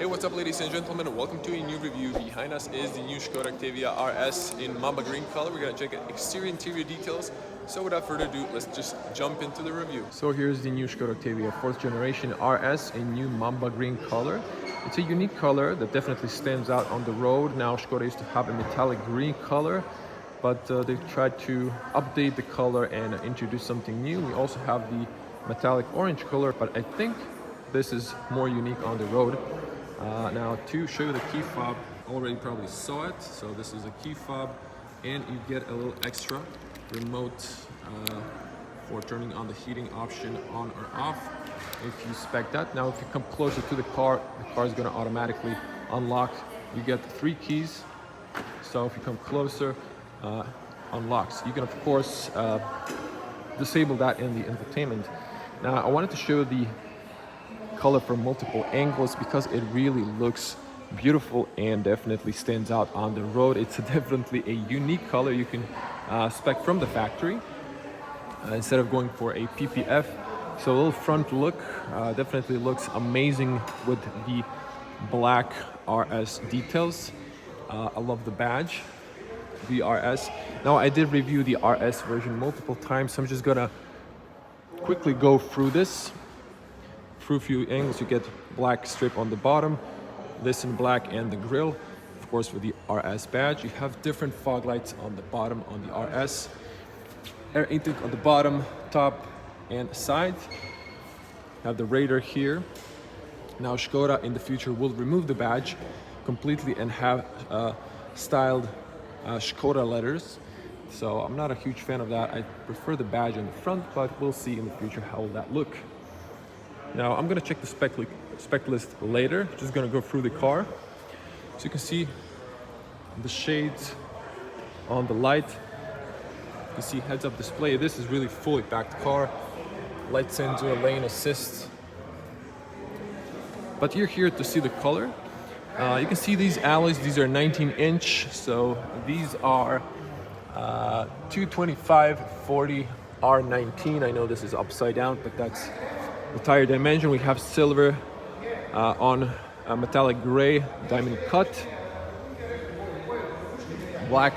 Hey, what's up ladies and gentlemen, welcome to a new review. Behind us is the new Škoda Octavia RS in Mamba green color. We're gonna check out exterior interior details. So without further ado, let's just jump into the review. So here's the new Škoda Octavia 4th generation RS in new Mamba green color. It's a unique color that definitely stands out on the road. Now Škoda used to have a metallic green color, but they've tried to update the color and introduce something new. We also have the metallic orange color, but I think this is more unique on the road. Now to show you the key fob, already probably saw it. So this is a key fob, and you get a little extra remote for turning on the heating option on or off if you spec that. Now if you come closer to the car is going to automatically unlock. You get 3 keys, so if you come closer, unlocks. You can of course disable that in the infotainment. Now I wanted to show the color from multiple angles because it really looks beautiful and definitely stands out on the road. It's definitely a unique color you can spec from the factory instead of going for a PPF. So a little front look definitely looks amazing with the black RS details. I love the badge, the RS. Now I did review the RS version multiple times, so I'm just gonna quickly go through this. Through a few angles, you get black strip on the bottom, this in black, and the grille, of course, with the RS badge. You have different fog lights on the bottom on the RS, air intake on the bottom, top, and side. You have the radar here. Now Škoda in the future will remove the badge completely and have styled Škoda letters. So I'm not a huge fan of that. I prefer the badge in the front, but we'll see in the future how will that look. Now I'm gonna check the spec list later. Just gonna go through the car. So you can see the shades on the light. You see heads-up display. This is really fully packed car. Light sensor, lane assist. But you're here to see the color. You can see these alloys. These are 19-inch. So these are 225/40 R19. I know this is upside down, but that's the tire dimension. We have silver on a metallic gray diamond cut, black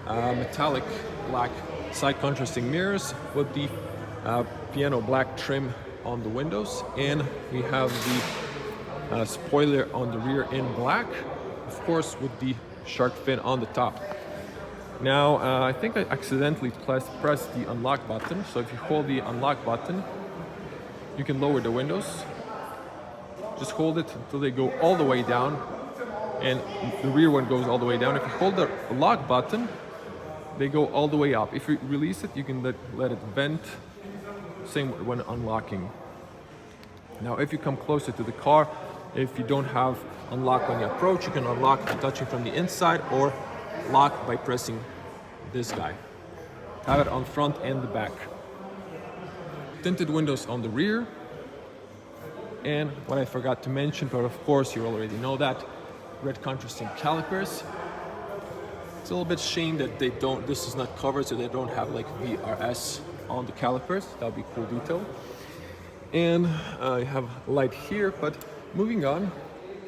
metallic black side contrasting mirrors with the piano black trim on the windows, and we have the spoiler on the rear in black, of course, with the shark fin on the top. Now I think I accidentally pressed the unlock button. So if you hold the unlock button, you can lower the windows. Just hold it until they go all the way down, and the rear one goes all the way down. If you hold the lock button, they go all the way up. If you release it, you can let it vent. Same when unlocking. Now if you come closer to the car, if you don't have unlock when you approach, you can unlock by touching from the inside or lock by pressing this guy. Have it on front and the back. Tinted windows on the rear, and what I forgot to mention, but of course you already know that, red contrasting calipers. It's a little bit shame that this is not covered, so they don't have like VRS on the calipers. That would be a cool detail. And you have light here. But moving on,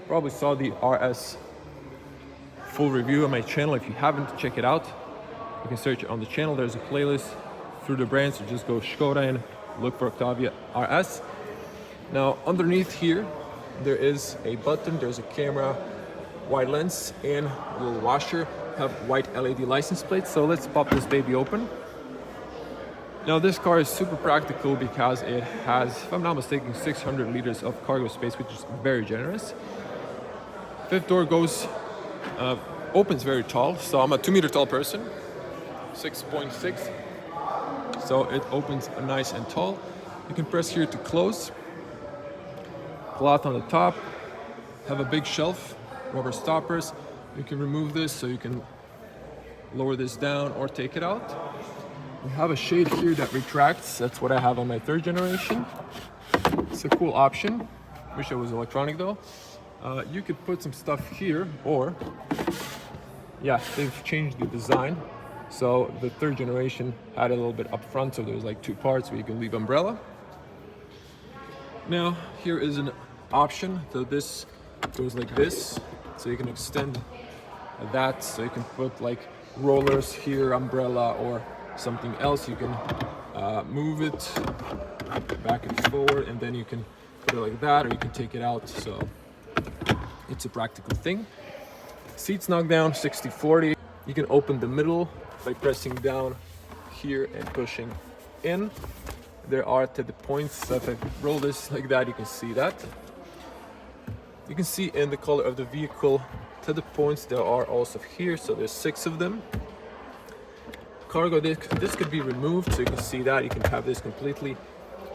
probably saw the RS full review on my channel. If you haven't, check it out. You can search it on the channel. There's a playlist through the brands, so just go Škoda and look for Octavia RS. Now underneath here there is a button, there's a camera, wide lens, and a little washer. Have white LED license plates. So let's pop this baby open. Now this car is super practical because it has, if I'm not mistaken, 600 liters of cargo space, which is very generous. Fifth door goes opens very tall, so I'm a 2-meter tall person, 6.6. So it opens nice and tall. You can press here to close. Cloth on the top. Have a big shelf, rubber stoppers. You can remove this, so you can lower this down or take it out. We have a shade here that retracts. That's what I have on my 3rd generation. It's a cool option. Wish it was electronic though. You could put some stuff here, or yeah, they've changed the design. So the 3rd generation had a little bit up front, so there's like 2 parts where you can leave umbrella. Now here is an option. So this It goes like this, so you can extend that, so you can put like rollers here, umbrella, or something else. You can move it back and forward, and then you can put it like that, or you can take it out. So it's a practical thing. Seats knock down 60/40. You can open the middle by pressing down here and pushing in. There are to the points, so if I roll this like that, you can see that. You can see in the color of the vehicle to the points there are also here, so there's 6 of them. Cargo disc, this could be removed, so you can see that. You can have this completely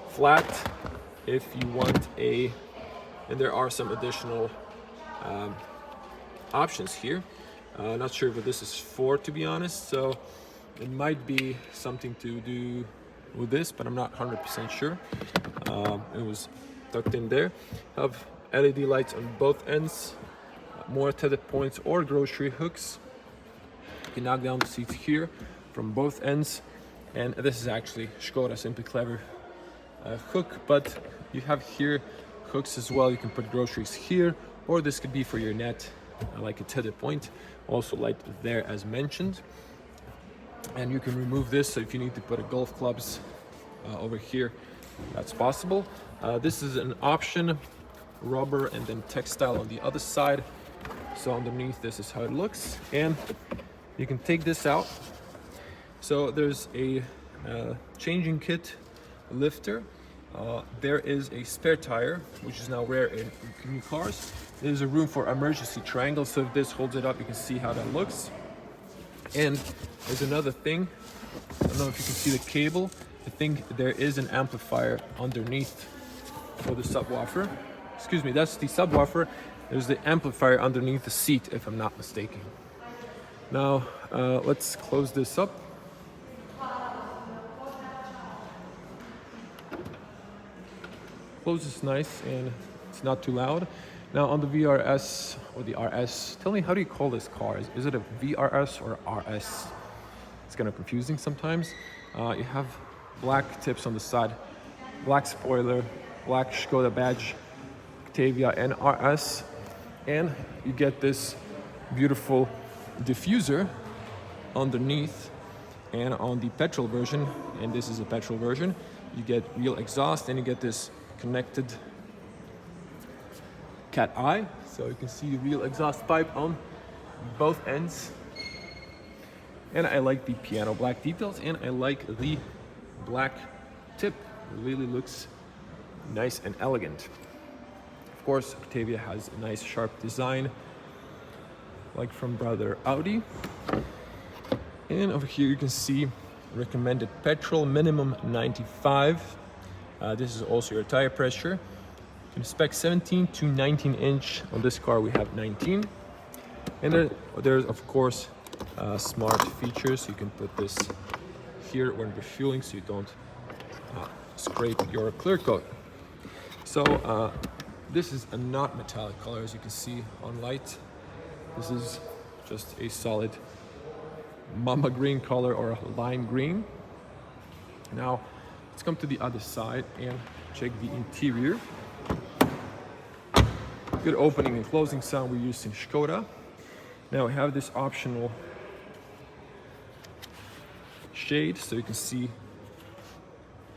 flat if you want a, and there are some additional options here. Not sure what this is for, to be honest, so it might be something to do with this, but I'm not 100% sure. It was tucked in there. Have LED lights on both ends, more tethered points or grocery hooks. You can knock down the seats here from both ends, and this is actually Škoda Simply Clever hook, but you have here hooks as well. You can put groceries here, or this could be for your net, like a tethered point. Also light there as mentioned. And you can remove this, so if you need to put a golf clubs over here, that's possible. This is an option, rubber and then textile on the other side. So underneath, this is how it looks, and you can take this out. So there's a changing kit lifter. There is a spare tire, which is now rare in new cars. There's a room for emergency triangle, so if this holds it up, you can see how that looks. And there's another thing, I don't know if you can see the cable. I think there is an amplifier underneath for the subwoofer. Excuse me, that's the subwoofer. There's the amplifier underneath the seat, if I'm not mistaken. Now, let's close this up. Close is nice and it's not too loud. Now on the VRS or the RS, tell me, how do you call this car? Is it a VRS or RS? It's kind of confusing sometimes. You have black tips on the side, black spoiler, black Škoda badge, Octavia and RS, and you get this beautiful diffuser underneath. And on the petrol version, and this is a petrol version, you get real exhaust, and you get this connected cat eye, so you can see the real exhaust pipe on both ends. And I like the piano black details, and I like the black tip. It really looks nice and elegant. Of course, Octavia has a nice sharp design, like from brother Audi. And over here you can see recommended petrol, minimum 95. This is also your tire pressure. You can spec 17 to 19 inch. On this car we have 19. And there's of course smart features. You can put this here when refueling, so you don't scrape your clear coat. So this is a not metallic color, as you can see on light. This is just a solid mama green color, or a lime green. Now let's come to the other side and check the interior. Good opening and closing sound we used in Škoda. Now we have this optional shade, so you can see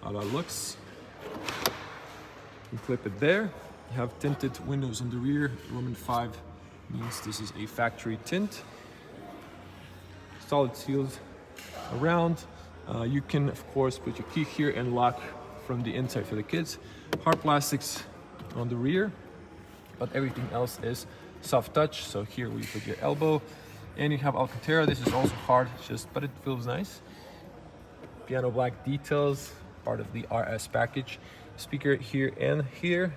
how that looks. You clip it there. You have tinted windows on the rear. Roman 5 means this is a factory tint. Solid seals around. You can of course put your key here and lock from the inside for the kids. Hard plastics on the rear, but everything else is soft touch. So here we put your elbow, and you have Alcantara. This is also hard, but it feels nice. Piano black details, part of the RS package. Speaker here and here,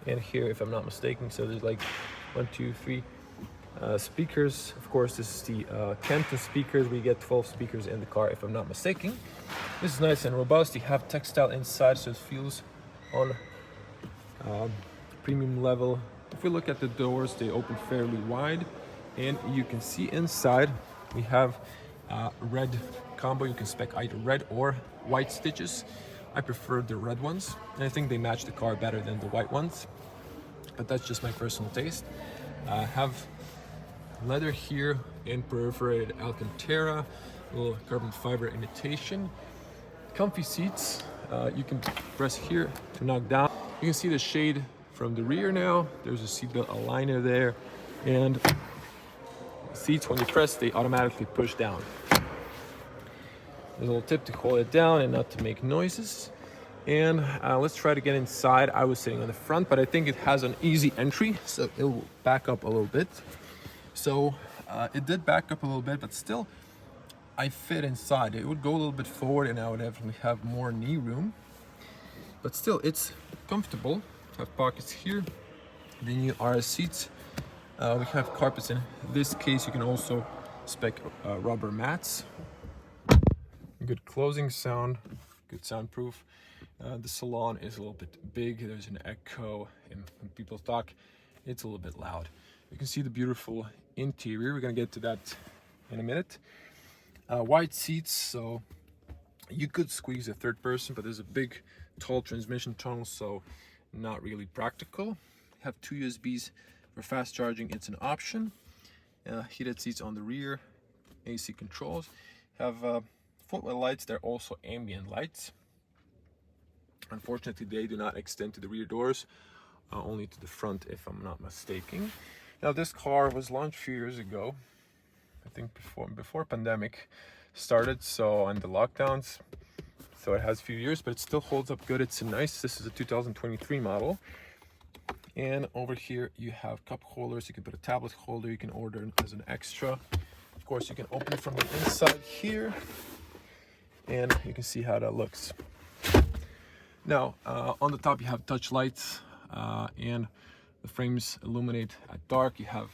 and here if I'm not mistaken. So there's like 1, 2, 3 speakers. Of course, this is the Canton speakers. We get 12 speakers in the car, if I'm not mistaken. This is nice and robust. You have textile inside, so it feels on premium level. If we look at the doors, they open fairly wide, and you can see inside we have red combo. You can spec either red or white stitches. I prefer the red ones, and I think they match the car better than the white ones. but that's just my personal taste. Have leather here in perforated Alcantara, a little carbon fiber imitation. Comfy seats. You can press here to knock down. You can see the shade from the rear now. There's a seatbelt aligner there, and seats, when you press, they automatically push down. There's a little tip to hold it down and not to make noises. And let's try to get inside. I was sitting on the front, but I think it has an easy entry, so it will back up a little bit. So it did back up a little bit, but still I fit inside. It would go a little bit forward and I would definitely have more knee room, but still it's comfortable. Have pockets here. The new RS seats. We have carpets. In this case you can also spec rubber mats. Good closing sound, good soundproof. The salon is a little bit big. There's an echo, and when people talk, it's a little bit loud. You can see the beautiful interior. We're gonna get to that in a minute. Wide seats, so you could squeeze a third person, but there's a big, tall transmission tunnel, so not really practical. Have 2 USBs for fast charging. It's an option. Heated seats on the rear, AC controls. Have footwell lights. They're also ambient lights. Unfortunately, they do not extend to the rear doors, only to the front, if I'm not mistaken. Now, this car was launched a few years ago, I think before pandemic started, so, and the lockdowns, so it has a few years, but it still holds up good. It's nice. This is a 2023 model. And over here you have cup holders. You can put a tablet holder. You can order it as an extra. Of course, you can open it from the inside here, and you can see how that looks. Now, on the top you have touch lights, and the frames illuminate at dark. You have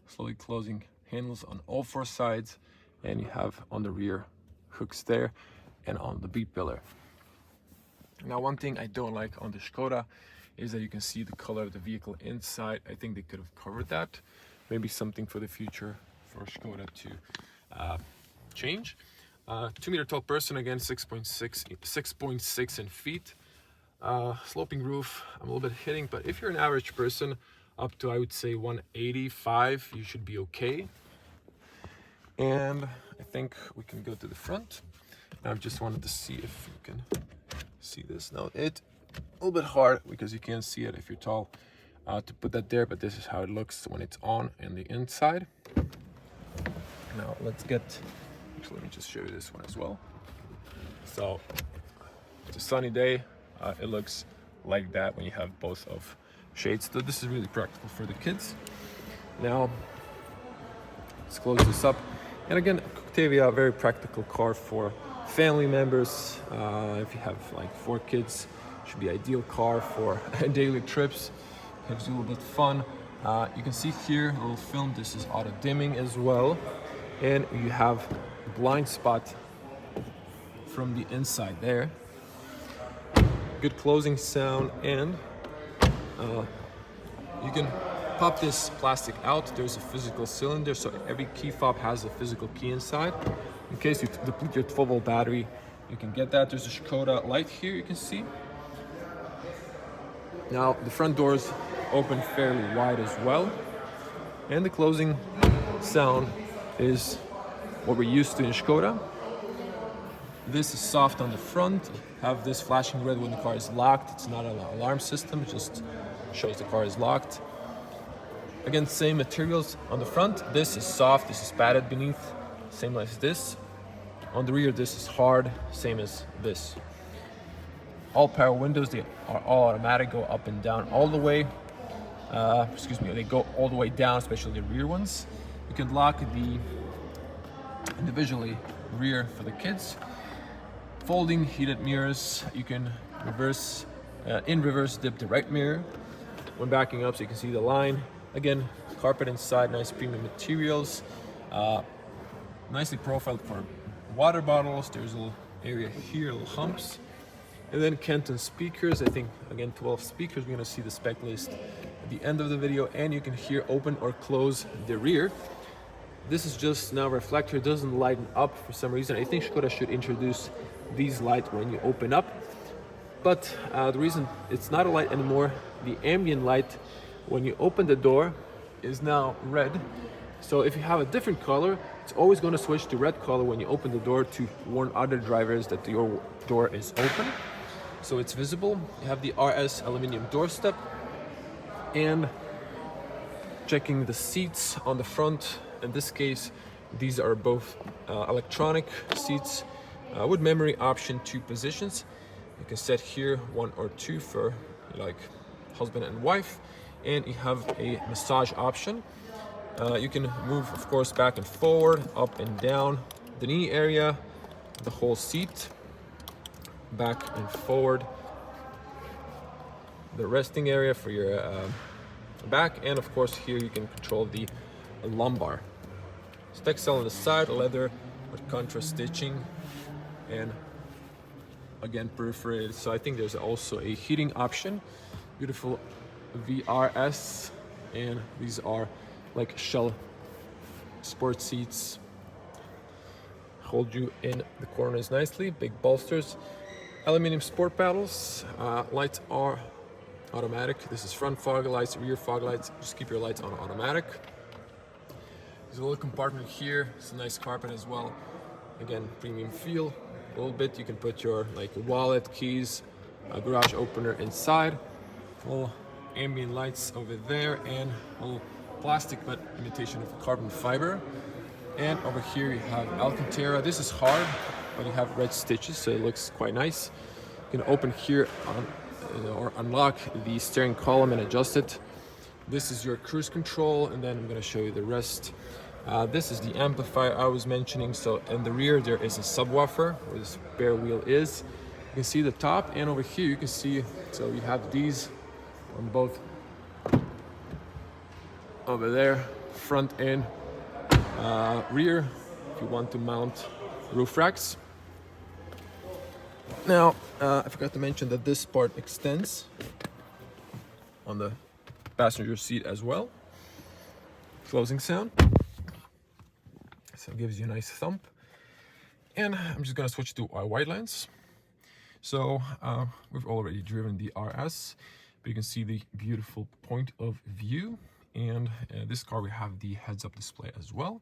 slowly closing handles on all 4 sides, and you have on the rear hooks there and on the B pillar. Now, one thing I don't like on the Škoda is that you can see the color of the vehicle inside. I think they could have covered that. Maybe something for the future for Škoda to change. 2 meter tall person, again 6.6 in feet. Sloping roof, I'm a little bit hitting, but if you're an average person up to, I would say, 185, you should be okay. And I think we can go to the front. I just wanted to see if you can see this. Now, it's a little bit hard because you can't see it if you're tall to put that there, but this is how it looks when it's on the inside. Now let's get, actually, let me just show you this one as well. So it's a sunny day. It looks like that when you have both of shades. So this is really practical for the kids. Now let's close this up. And again, Octavia, a very practical car for family members. If you have like 4 kids, should be ideal car for daily trips. Gives you a little bit fun. You can see here a little film. This is auto dimming as well, and you have blind spot from the inside there. Good closing sound, and you can pop this plastic out. There's a physical cylinder, so every key fob has a physical key inside. In case you deplete your 12-volt battery, you can get that. There's a Škoda light here, you can see. Now the front doors open fairly wide as well, and the closing sound is what we're used to in Škoda. This is soft on the front. Have this flashing red when the car is locked. It's not an alarm system, it just shows the car is locked. Again, same materials on the front. This is soft, this is padded beneath, same as this. On the rear, this is hard, same as this. All power windows, they are all automatic, go up and down all the way. They go all the way down, especially the rear ones. You can lock the individually rear for the kids. Folding heated mirrors. You can reverse, in reverse dip the right mirror when backing up so you can see the line. Again, carpet inside, nice premium materials. Nicely profiled for water bottles. There's a little area here, little humps. And then Kenton speakers, I think, again, 12 speakers. We're gonna see the spec list at the end of the video, and you can hear open or close the rear. This is just now reflector, it doesn't lighten up for some reason. I think Škoda should introduce these lights when you open up. But the reason it's not a light anymore, the ambient light when you open the door is now red. So if you have a different color, it's always going to switch to red color when you open the door to warn other drivers that your door is open. So it's visible. You have the RS aluminum doorstep, and checking the seats on the front. In this case, these are both electronic seats with memory option 2 positions. You can set here 1 or 2 for like husband and wife, and you have a massage option. You can move, of course, back and forward, up and down the knee area, the whole seat, back and forward, the resting area for your back, and of course here you can control the lumbar. It's textile on the side, leather with contrast stitching, and again perforated. So I think there's also a heating option. Beautiful VRS, and these are like shell sport seats, hold you in the corners nicely. Big bolsters, aluminum sport paddles. Lights are automatic. This is front fog lights, rear fog lights. Just keep your lights on automatic. There's a little compartment here. It's a nice carpet as well. Again, premium feel. A little bit you can put your like wallet, keys, a garage opener inside. Full ambient lights over there, and a little plastic but imitation of carbon fiber. And over here you have Alcantara. This is hard, but you have red stitches, so it looks quite nice. You can open here on, or unlock the steering column and adjust it. This is your cruise control, and then I'm going to show you the rest. This is the amplifier I was mentioning. So in the rear there is a subwoofer where the spare wheel is. You can see the top, and over here you can see, so you have these on both over there, front and rear, if you want to mount roof racks. Now, I forgot to mention that this part extends on the passenger seat as well. Closing sound. So it gives you a nice thump. And I'm just gonna switch to our wide lens. So we've already driven the RS, but you can see the beautiful point of view. And this car, we have the heads-up display as well.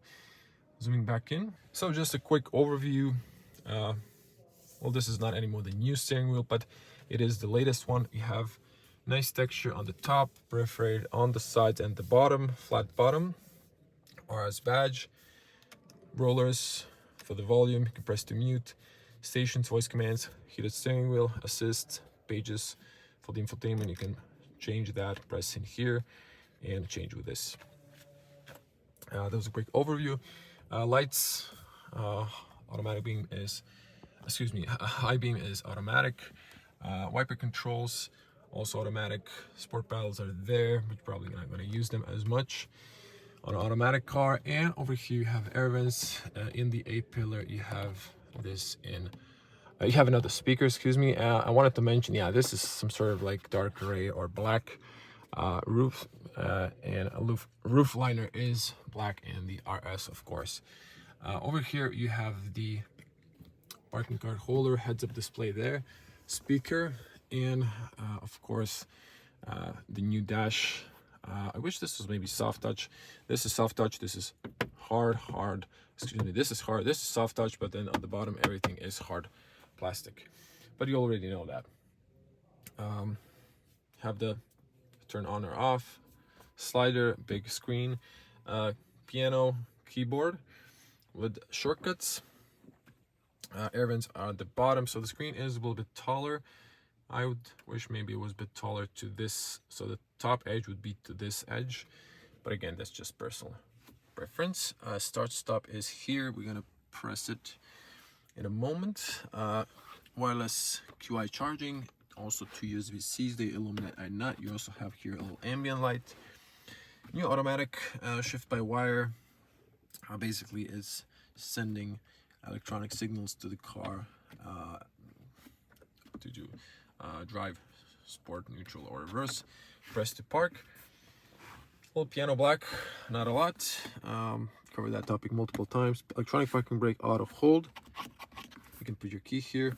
Zooming back in. So just a quick overview. Well, this is not anymore the new steering wheel, but it is the latest one. You have nice texture on the top, perforated on the sides and the bottom, flat bottom, RS badge, rollers for the volume, you can press to mute, stations, voice commands, heated steering wheel, assist, pages for the infotainment. You can change that, press in here, and change with this. That was a quick overview. Lights, automatic beam is, high beam is automatic. Wiper controls, also automatic. Sport paddles are there, but you're probably not going to use them as much on an automatic car. And over here you have air vents. In the A-pillar you have this in, you have another speaker, I wanted to mention, yeah, this is some sort of like dark gray or black roof, and a roof liner is black, and the RS, of course. Over here you have the parking card holder, heads-up display there, speaker, and of course the new dash. I wish this was maybe soft touch. This is soft touch. This is hard. This is hard. This is soft touch, but then on the bottom everything is hard plastic. But you already know that. Have the turn on or off, slider, big screen, piano keyboard with shortcuts. Air vents are at the bottom, so the screen is a little bit taller. I would wish maybe it was a bit taller to this, so the top edge would be to this edge, but again, that's just personal preference. Start stop is here. We're gonna press it in a moment. Wireless QI charging, also 2 USB-Cs, they illuminate at night. You also have here a little ambient light. New automatic shift by wire, basically is sending electronic signals to the car to do drive, sport, neutral, or reverse. Press to park. Little piano black, not a lot. Covered that topic multiple times. Electronic parking brake auto hold. You can put your key here.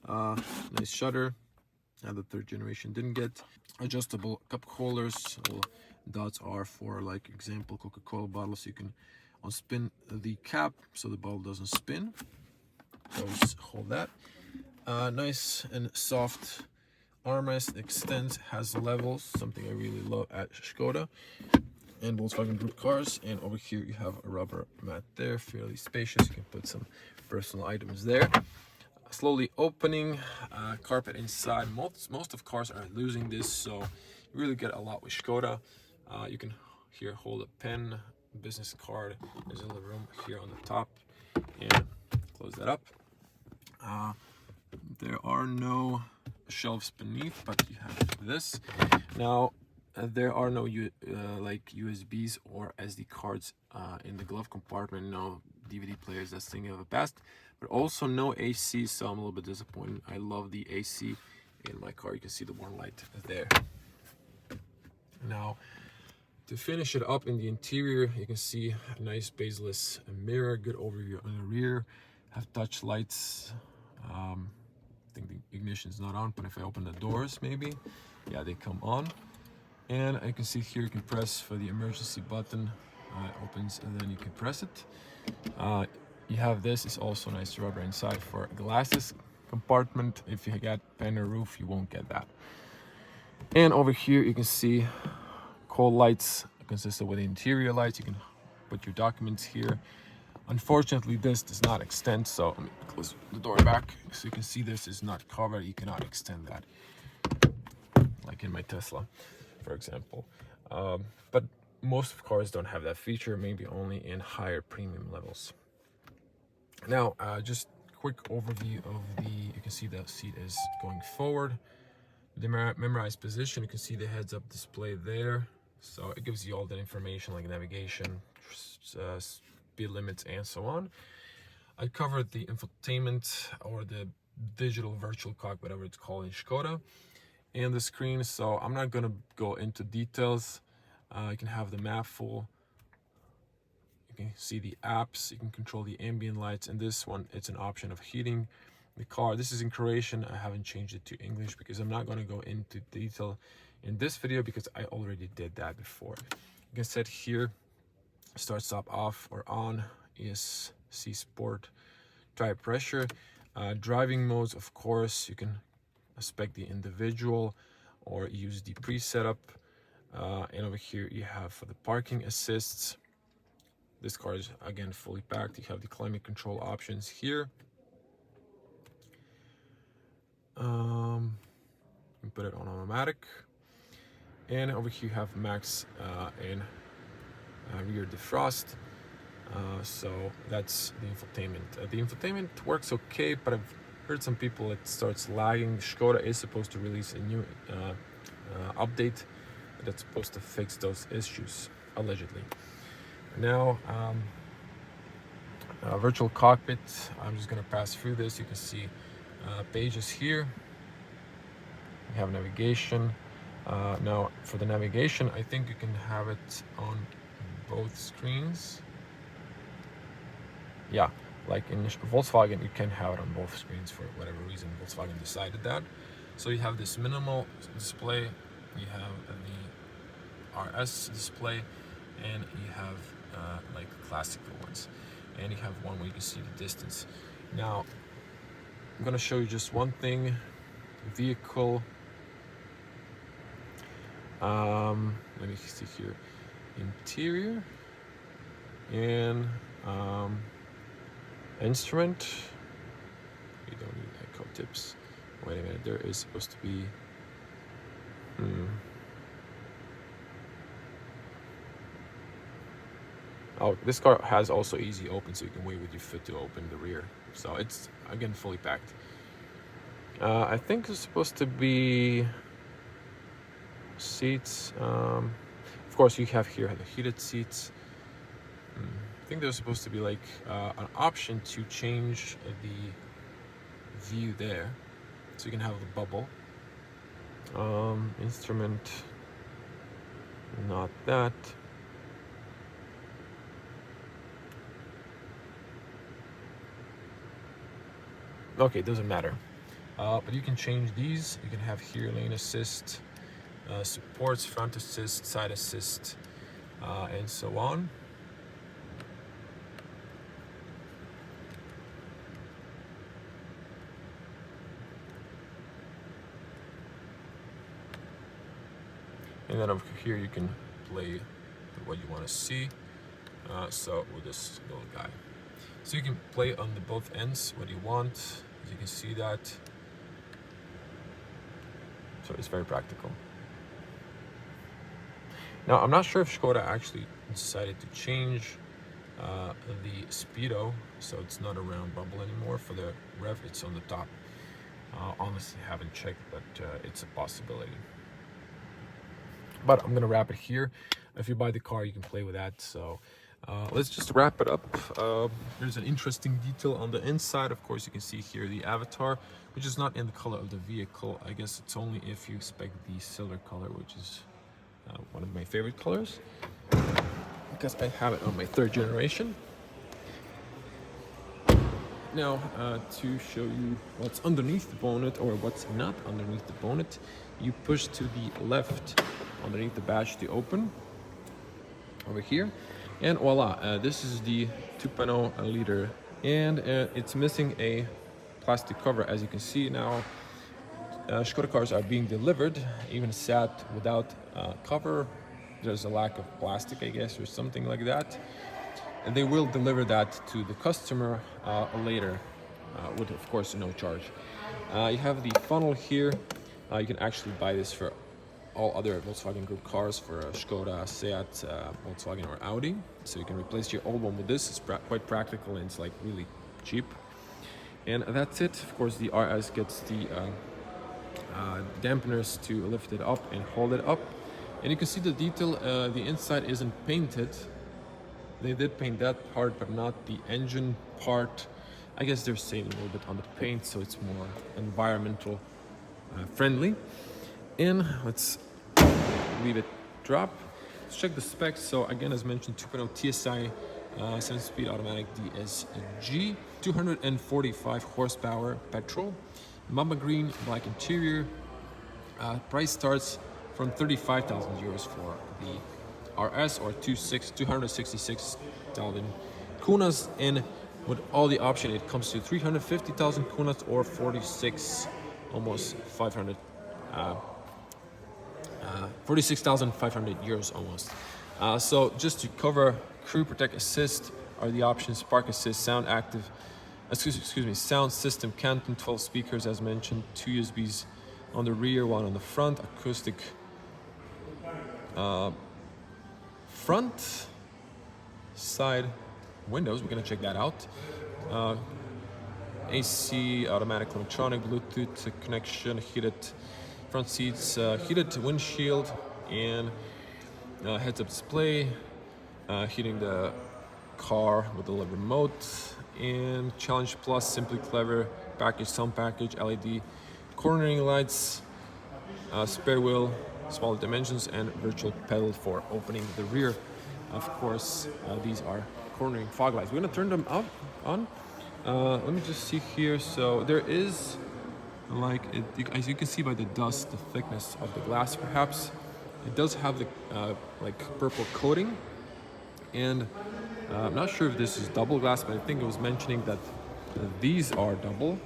Nice shutter. Now the third generation didn't get. adjustable cup holders. Little dots are for, like example, Coca-Cola bottles. You can unspin the cap so the bottle doesn't spin. Those hold that. Nice and soft armrest, extends, has levels, something I really love at Škoda and Volkswagen Group cars. And over here you have a rubber mat there, fairly spacious. You can put some personal items there. Slowly opening, carpet inside. Most of cars are losing this, so you really get a lot with Škoda. You can here hold a pen, business card. There's a little room here on the top, and close that up. There are no shelves beneath, but you have this. Now there are no like USBs or SD cards in the glove compartment. No DVD players, that's thing of the past. But also no AC, so I'm a little bit disappointed. I love the AC in my car. You can see the warm light there. Now, to finish it up in the interior, you can see a nice baseless mirror, good overview on the rear. Have touch lights. I think the ignition is not on, but if I open the doors, maybe, yeah, they come on. And you can see here you can press for the emergency button. It opens and then you can press it. You have this, it's also nice rubber inside for glasses compartment. If you got panel roof, you won't get that. And over here you can see cold lights consistent with the interior lights. You can put your documents here. Unfortunately, this does not extend, so let me close the door back so you can see this is not covered. You cannot extend that, like in my Tesla, for example. But most of cars don't have that feature, maybe only in higher premium levels. Now, just quick overview of you can see the seat is going forward. The memorized position, you can see the heads-up display there. So it gives you all the information like navigation, speed limits, and so on. I covered the infotainment or the digital virtual cockpit, whatever it's called in Škoda, and the screen. So I'm not going to go into details. You can have the map full. You can see the apps. You can control the ambient lights. And this one, it's an option of heating the car. This is in Croatian. I haven't changed it to English because I'm not going to go into detail in this video because I already did that before. You can set here, start, stop, off or on, ESC Sport, tire pressure, driving modes. Of course, you can select the individual or use the pre-setup. And over here you have for the parking assists. This car is again fully packed. You have the climate control options here. You can put it on automatic. And over here you have max and rear defrost. So that's the infotainment. The infotainment works okay, but I've heard some people it starts lagging. Škoda is supposed to release a new update that's supposed to fix those issues, allegedly. Now, virtual cockpit, I'm just going to pass through this. You can see pages here. You have navigation. Now, for the navigation, I think you can have it on both screens. Yeah, like in Volkswagen, you can have it on both screens for whatever reason Volkswagen decided that. So you have this minimal display, you have the RS display, and you have like classical ones, and you have one where you can see the distance. Now I'm going to show you just one thing. Vehicle, let me see here, interior and instrument. You don't need echo tips. Wait a minute, there is supposed to be oh, this car has also easy open, so you can wait with your foot to open the rear. So it's again fully packed. I think it's supposed to be seats. Of course, you have here the heated seats. I think there's supposed to be like an option to change the view there, so you can have the bubble. Instrument, not that. Okay, it doesn't matter. But you can change these. You can have here lane assist, supports front assist, side assist, and so on. And then over here you can play what you want to see. So with this little guy, so you can play on the both ends what you want. As you can see that. So it's very practical. Now I'm not sure if Škoda actually decided to change the speedo, so it's not a round bubble anymore. For the rev, it's on the top. Honestly, haven't checked, but it's a possibility. But I'm gonna wrap it here. If you buy the car, you can play with that. So let's just wrap it up. There's an interesting detail on the inside. Of course, you can see here the avatar, which is not in the color of the vehicle. I guess it's only if you spec the silver color, which is one of my favorite colors, because I have it on my 3rd generation. Now, to show you what's underneath the bonnet, or what's not underneath the bonnet, you push to the left underneath the badge to open over here, and voila, this is the 2.0 liter, and it's missing a plastic cover. As you can see now, Škoda cars are being delivered even sat without cover. There's a lack of plastic, I guess, or something like that. And they will deliver that to the customer later, with of course no charge. You have the funnel here. You can actually buy this for all other Volkswagen Group cars, for Škoda, Seat, Volkswagen, or Audi. So you can replace your old one with this. It's quite practical, and it's like really cheap. And that's it. Of course, the RS gets the dampeners to lift it up and hold it up. And you can see the detail. The inside isn't painted. They did paint that part, but not the engine part. I guess they're saving a little bit on the paint, so it's more environmental friendly. And let's leave it drop. Let's check the specs. So again, as mentioned, 2.0 TSI 7-speed automatic DSG, 245 horsepower petrol, mamba green, black interior. Price starts from 35,000 euros for the RS, or 266,000 kunas, and with all the option it comes to 350,000 kunas, or 46,500 euros almost. So just to cover, crew protect assist are the options: park assist, sound active, excuse me, sound system, Canton, 12 speakers as mentioned, 2 USBs on the rear, 1 on the front, acoustic front side windows. We're gonna check that out. AC, automatic, electronic, Bluetooth connection, heated front seats, heated windshield, and heads-up display, heating the car with the remote, and Challenge Plus, Simply Clever package, sound package, LED cornering lights, spare wheel, smaller dimensions, and virtual pedal for opening the rear. Of course, these are cornering fog lights. We're gonna turn them on. Let me just see here. So there is, like, as you can see by the dust, the thickness of the glass, perhaps it does have the like purple coating, and I'm not sure if this is double glass, but I think it was mentioning that these are double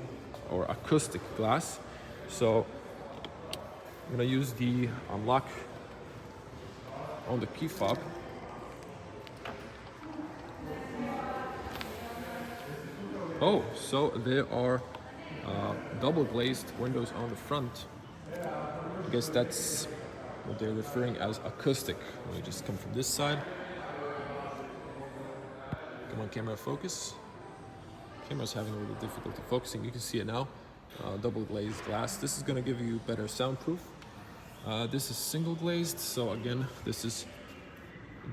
or acoustic glass. So I'm gonna use the unlock on the key fob. Oh, so there are double glazed windows on the front. I guess that's what they're referring as acoustic. Let me just come from this side. Come on, camera, focus. Camera's having a little difficulty focusing. You can see it now. Double glazed glass. This is going to give you better soundproof. This is single glazed, so again, this is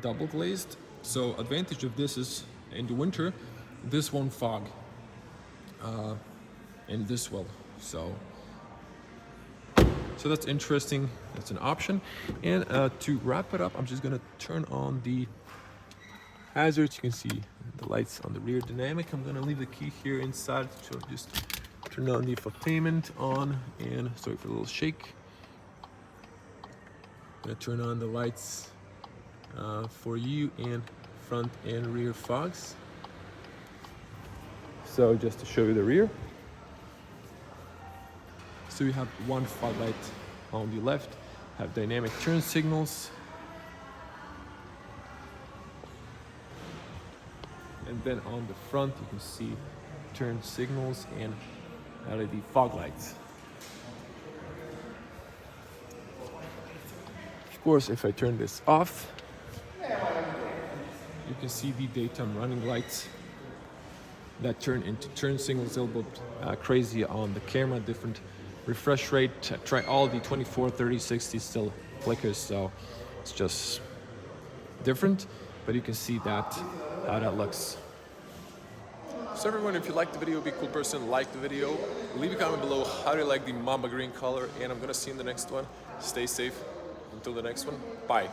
double glazed. So advantage of this is in the winter, this won't fog, and this will. So that's interesting. That's an option. And to wrap it up, I'm just gonna turn on the hazards. You can see the lights on the rear dynamic. I'm gonna leave the key here inside, so just turn on the infotainment on, and sorry for a little shake. gonna turn on the lights for you in front and rear fogs. So just to show you the rear. So you have one fog light on the left, have dynamic turn signals. And then on the front you can see turn signals and LED fog lights. Of course, if I turn this off, you can see the daytime running lights that turn into turn signals. A little bit crazy on the camera, different refresh rate. Try all the 24, 30, 60 still flickers, so it's just different, but you can see that how that looks. So everyone, if you liked the video, be a cool person, like the video, leave a comment below how do you like the Mamba green color, and I'm gonna see you in the next one. Stay safe until the next one. Bye.